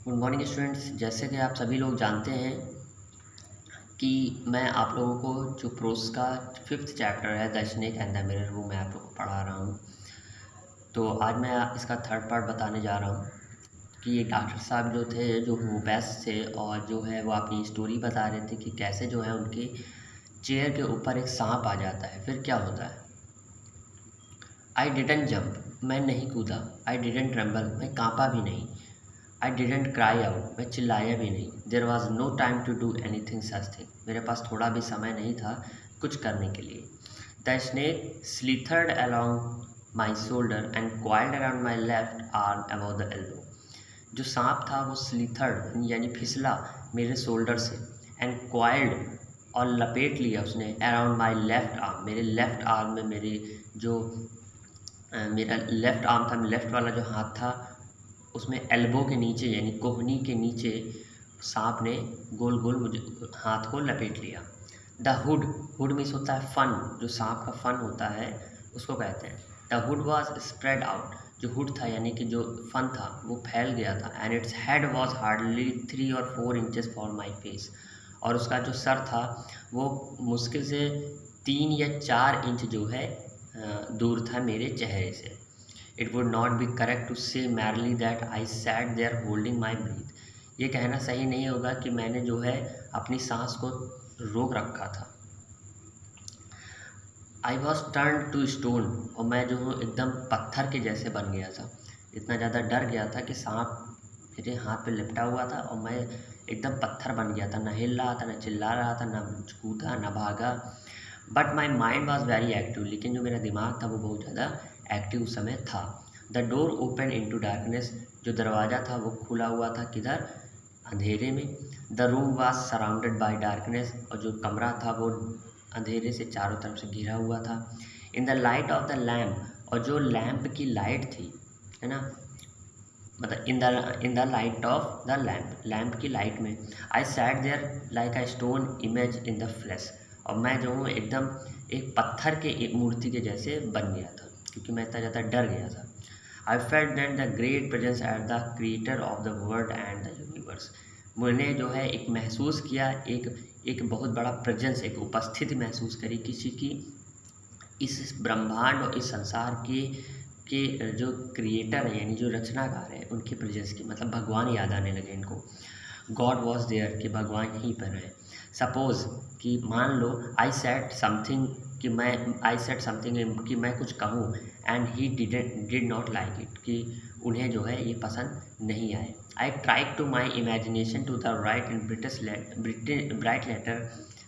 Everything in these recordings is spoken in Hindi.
Good morning students. जैसे कि आप सभी लोग जानते हैं कि मैं आप लोगों को जो प्रोस का 5th चैप्टर है the snake and the mirror वो मैं आप लोगों को पढ़ा रहा हूँ। तो आज मैं इसका 3rd पार्ट बताने जा रहा हूँ कि ये डॉक्टर साहब जो थे जो होम्योपैथ थे और जो है वो अपनी स्टोरी बता रहे थे कि कैसे जो है उनके चेयर के ऊपर एक सांप आ जाता है, फिर क्या होता है। आई डिडंट जंप, मैं नहीं कूदा। आई डिडंट ट्रेम्बल, मैं कांपा भी नहीं। आई डिडेंट क्राई आउट, मैं चिल्लाया भी नहीं। There was no time to do anything such thing, मेरे पास थोड़ा भी समय नहीं था कुछ करने के लिए। The snake slithered along my shoulder and coiled around my left arm about the elbow. जो सांप था वो स्लीथर्ड यानी फिसला मेरे शोल्डर से, एंड क्वाइल्ड और लपेट लिया उसने अराउंड माई लेफ्ट आर्म, मेरे लेफ्ट आर्म में मेरे जो मेरा लेफ़्ट आर्म था, लेफ़्ट वाला जो हाथ था उसमें एल्बो के नीचे यानी कोहनी के नीचे सांप ने गोल गोल मुझे हाथ को लपेट लिया। द हुड, हुड मीन्स होता है फन, जो सांप का फन होता है उसको कहते हैं। The hood was spread out, जो हुड था यानी कि जो फन था वो फैल गया था। And its head was hardly 3 और 4 इंचेस फॉर माई फेस, और उसका जो सर था वो मुश्किल से 3 या 4 इंच जो है दूर था मेरे चेहरे से। It would not be correct to say merely that I sat there holding my breath, ये कहना सही नहीं होगा कि मैंने जो है अपनी सांस को रोक रखा था। I was turn to stone, और मैं जो हूँ एकदम पत्थर के जैसे बन गया था। इतना ज़्यादा डर गया था कि सांप मेरे हाथ पे लिपटा हुआ था और मैं एकदम पत्थर बन गया था, ना हिल रहा था, ना चिल्ला रहा था, ना कूदा, ना भागा। But my mind was very active, लेकिन जो मेरा दिमाग था वो बहुत ज़्यादा एक्टिव उस समय था। The door open into darkness, जो दरवाज़ा था वो खुला हुआ था किधर, अंधेरे में। The room was surrounded by darkness, और जो कमरा था वो अंधेरे से चारों तरफ से घिरा हुआ था। In the light of the lamp, और जो लैम्प की लाइट थी, है ना, मतलब in the light of the lamp, lamp की लाइट में। I sat there like a stone image in the flash, और मैं जो हूँ एकदम एक पत्थर के एक मूर्ति के जैसे बन गया था क्योंकि मैं इतना ज़्यादा डर गया था। I felt than the great presence at the creator of the world and the universe, मैंने जो है एक महसूस किया, एक बहुत बड़ा प्रेजेंस, एक उपस्थिति महसूस करी किसी की इस ब्रह्मांड और इस संसार के जो क्रिएटर हैं यानी जो रचनाकार हैं उनके प्रेजेंस की, मतलब भगवान याद आने लगे इनको। गॉड वॉज देयर, कि भगवान यहीं पर है। सपोज कि मान लो आई सेड समथिंग, कि मैं आई सेड समथिंग कि मैं कुछ कहूँ, and he did not like it, कि उन्हें जो है ये पसंद नहीं आए। I tried to my imagination to the right in bright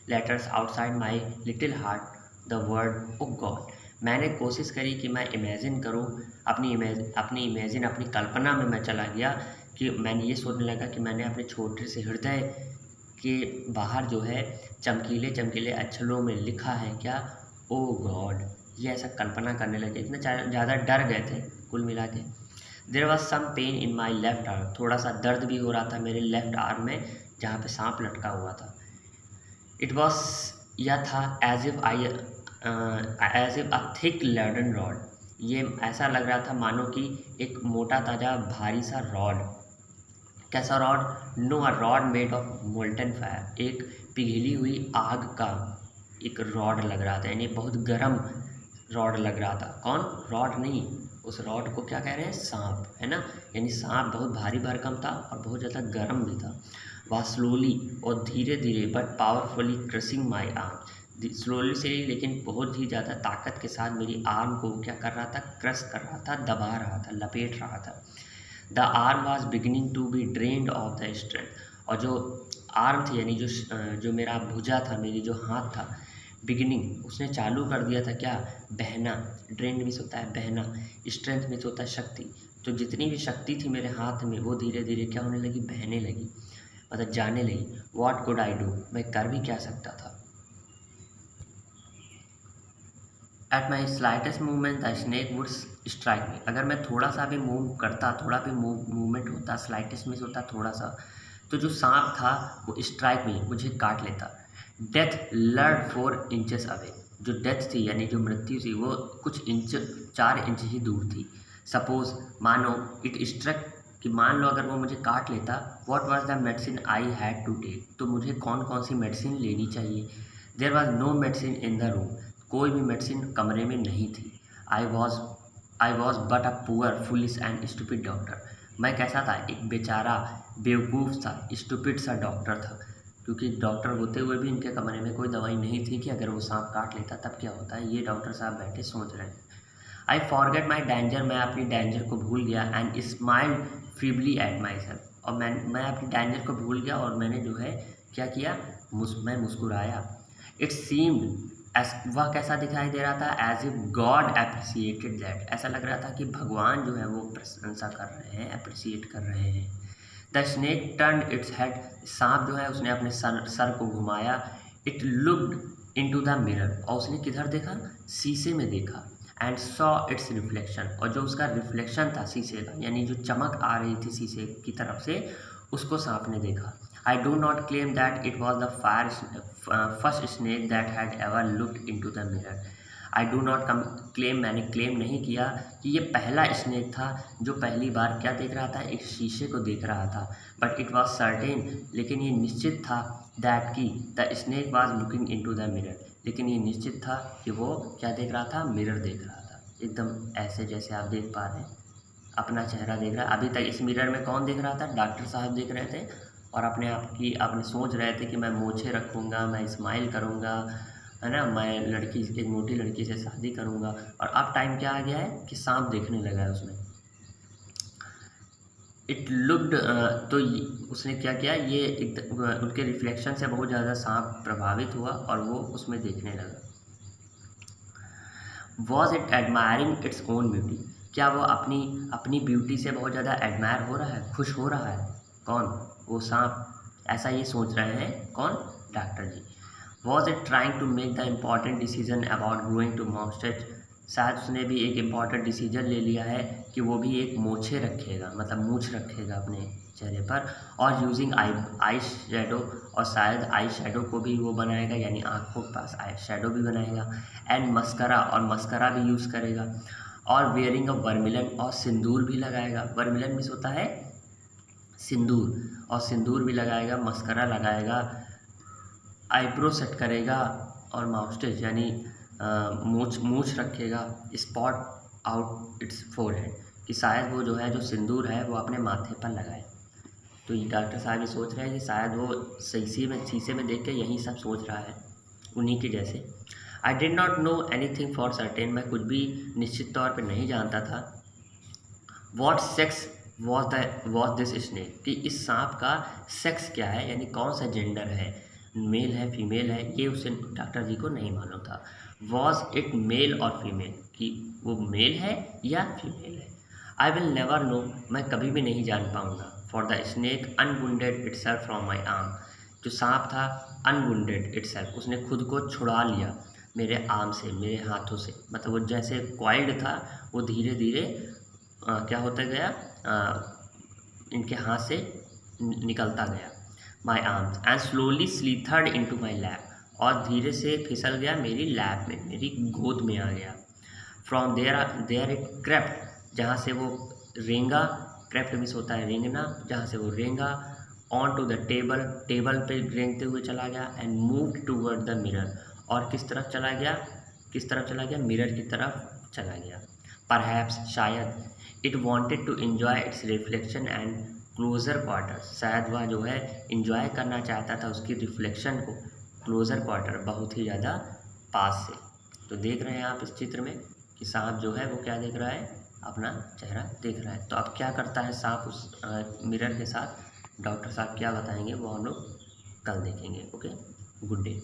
letters outside my little heart the word O God, मैंने कोशिश करी कि मैं इमेजिन करूं, अपनी कल्पना में मैं चला गया कि मैंने ये सोचने लगा कि मैंने अपने छोटे से हृदय के बाहर जो है चमकीले चमकीले अक्षरों में लिखा है क्या, ओ गॉड, ये ऐसा कल्पना करने लगे। इतना ज़्यादा डर गए थे कुल मिला के। There was some pain in my left arm, थोड़ा सा दर्द भी हो रहा था मेरे लेफ्ट आर्म में जहाँ पे सांप लटका हुआ था। इट वॉज, यह था as if a thick leaden rod, ये ऐसा लग रहा था मानो कि एक मोटा ताजा भारी सा रॉड। कैसा rod, no, a rod made of molten fire, एक पिघली हुई आग का एक रॉड लग रहा था, यानी बहुत गर्म रॉड लग रहा था। कौन, रॉड नहीं, उस रॉड को क्या कह रहे हैं, सांप, है ना, यानी सांप बहुत भारी भरकम था और बहुत ज़्यादा गर्म भी था। वह स्लोली, और धीरे धीरे but powerfully crushing my arm, slowly से लेकिन बहुत ही ज़्यादा ताकत के साथ मेरी आर्म को क्या कर रहा था, क्रश कर रहा था, दबा रहा था, लपेट रहा था। The arm was beginning to be drained of the strength, और जो आर्म थी यानी जो मेरा भुजा था, मेरी जो हाथ था, बिगिनिंग उसने चालू कर दिया था क्या, बहना। ड्रेन्ड मीन्स होता है बहना, स्ट्रेंथ मीन्स होता है शक्ति। तो जितनी भी शक्ति थी मेरे हाथ में वो धीरे धीरे क्या होने लगी, बहने लगी, मतलब जाने लगी। वॉट कुड आई डू, मैं कर भी क्या सकता था। At my slightest movement the snake would strike मी, अगर मैं थोड़ा सा भी मूव करता, थोड़ा भी मूवमेंट होता, स्लाइटेस्ट मीन्स होता थोड़ा सा, तो जो सांप था वो स्ट्राइक मी, मुझे काट लेता। डेथ लर्ड 4 इंचेस अवे, जो डेथ थी यानी जो मृत्यु थी वो कुछ इंच, 4 इंच ही दूर थी। सपोज, मानो, इट स्ट्रक कि मान लो अगर वो मुझे काट लेता, what was the medicine I had to take, तो मुझे कौन कौन सी मेडिसिन लेनी चाहिए। There was no medicine in the room, कोई भी मेडिसिन कमरे में नहीं थी। I was but a poor foolish and stupid doctor, मैं कैसा था, एक बेचारा बेवकूफ़ सा स्टूपिड सा डॉक्टर था, क्योंकि डॉक्टर होते हुए भी इनके कमरे में कोई दवाई नहीं थी कि अगर वो सांप काट लेता तब क्या होता है। ये डॉक्टर साहब बैठे सोच रहे हैं। आई फॉरगेट माई डेंजर, मैं अपनी डेंजर को भूल गया, and smiled feebly at my self, और मैं अपनी डेंजर को भूल गया और मैंने जो है क्या किया, मैं मुस्कुराया। इट सीम्ड एस, वह कैसा दिखाई दे रहा था, as if God appreciated that, ऐसा लग रहा था कि भगवान जो है वो प्रशंसा कर रहे हैं, अप्रिसिएट कर रहे हैं। The snake turn its head, सांप जो है उसने अपने सर को घुमाया। It looked into the mirror, और उसने किधर देखा, शीशे में देखा। एंड सॉ इट्स रिफ्लेक्शन, और जो उसका रिफ्लेक्शन था शीशे का, यानी जो चमक आ रही थी शीशे की तरफ से, उसको सांप ने देखा। I do not claim that it was the first snake that had ever looked into the mirror. I do not claim, मैंने क्लेम नहीं किया कि ये पहला स्नेक था जो पहली बार क्या देख रहा था, एक शीशे को देख रहा था। बट इट वॉज सर्टेन, लेकिन ये निश्चित था, दैट की the snake was looking into the mirror, लेकिन ये निश्चित था कि वो क्या देख रहा था, मिरर देख रहा था, एकदम ऐसे जैसे आप देख पा रहे हैं, अपना चेहरा देख रहा है। अभी तक इस मिरर में कौन देख रहा था, डॉक्टर साहब देख रहे थे, और अपने आप की अपने सोच रहे थे कि मैं मोछे रखूँगा, मैं स्माइल करूँगा, है ना, मैं लड़की, एक मोटी लड़की से शादी करूँगा। और अब टाइम क्या आ गया है कि सांप देखने लगा है उसमें। इट लुक्ड, तो उसने क्या किया, ये उनके रिफ्लेक्शन से बहुत ज़्यादा सांप प्रभावित हुआ और वो उसमें देखने लगा। Was it admiring its own beauty, क्या वो अपनी ब्यूटी से बहुत ज़्यादा एडमायर हो रहा है, खुश हो रहा है। कौन, वो सांप, ऐसा ये सोच रहे हैं कौन, doctor ji. Was it trying to make the important decision about growing to moustaches, शायद उसने भी एक इम्पॉर्टेंट डिसीजन ले लिया है कि वो भी एक मोछे रखेगा, मतलब मूछ रखेगा अपने चेहरे पर, और यूजिंग आई शेडो, और शायद आई शेडो को भी वो बनाएगा, यानी आँखों के पास आई शेडो भी बनाएगा। एंड मस्करा, और मस्करा भी यूज़ करेगा। और वेयरिंग अ वर्मिलन, और सिंदूर भी लगाएगा। वर्मिलन मीन्स होता है सिंदूर, और सिंदूर भी लगाएगा, मस्करा लगाएगा, आईब्रो सेट करेगा, और माउस्टेज यानी मूछ रखेगा। स्पॉट आउट इट्स फोरहेड, कि शायद वो जो है, जो सिंदूर है वो अपने माथे पर लगाए। तो ये डॉक्टर साहब ये सोच रहे हैं कि शायद वो शीशे में देख के यही सब सोच रहा है, उन्हीं के जैसे। I did not know any thing for certain, मैं कुछ भी निश्चित तौर पर नहीं जानता था। What sex was this snake, कि इस सांप का सेक्स क्या है, यानी कौन सा जेंडर है, मेल है फीमेल है, ये उसे डॉक्टर जी को नहीं मालूम था। वॉज इट मेल और फीमेल, कि वो मेल है या फीमेल है। आई विल नेवर नो, मैं कभी भी नहीं जान पाऊँगा। For the snake unwounded itself from my arm, जो सांप था अनवुंडेड इटसेल्फ, उसने खुद को छुड़ा लिया मेरे आर्म से, मेरे हाथों से, मतलब वो जैसे क्वाइल्ड था, वो धीरे धीरे क्या होता गया, इनके हाथ से निकलता गया। My arms and slowly slithered into my lap, और धीरे से फिसल गया मेरी लैप में, मेरी गोद में आ गया। फ्रॉम देयर इट क्रेप्ट, जहाँ से वो रेंगा, क्रेप्ट मिस होता है रेंगना, जहाँ से वो रेंगा, ऑन टू द टेबल पे रेंगते हुए चला गया। And move toward the mirror, और किस तरफ चला गया, मिरर की तरफ चला गया। परहैप्स, शायद, it wanted to enjoy its reflection and closer quarter, शायद वह जो है इन्जॉय करना चाहता था उसकी रिफ्लेक्शन को, क्लोज़र क्वार्टर, बहुत ही ज़्यादा पास से। तो देख रहे हैं आप इस चित्र में कि सांप जो है वो क्या देख रहा है, अपना चेहरा देख रहा है। तो अब क्या करता है सांप उस मिरर के साथ, डॉक्टर साहब क्या बताएंगे वो हम लोग कल देखेंगे। Okay, good day.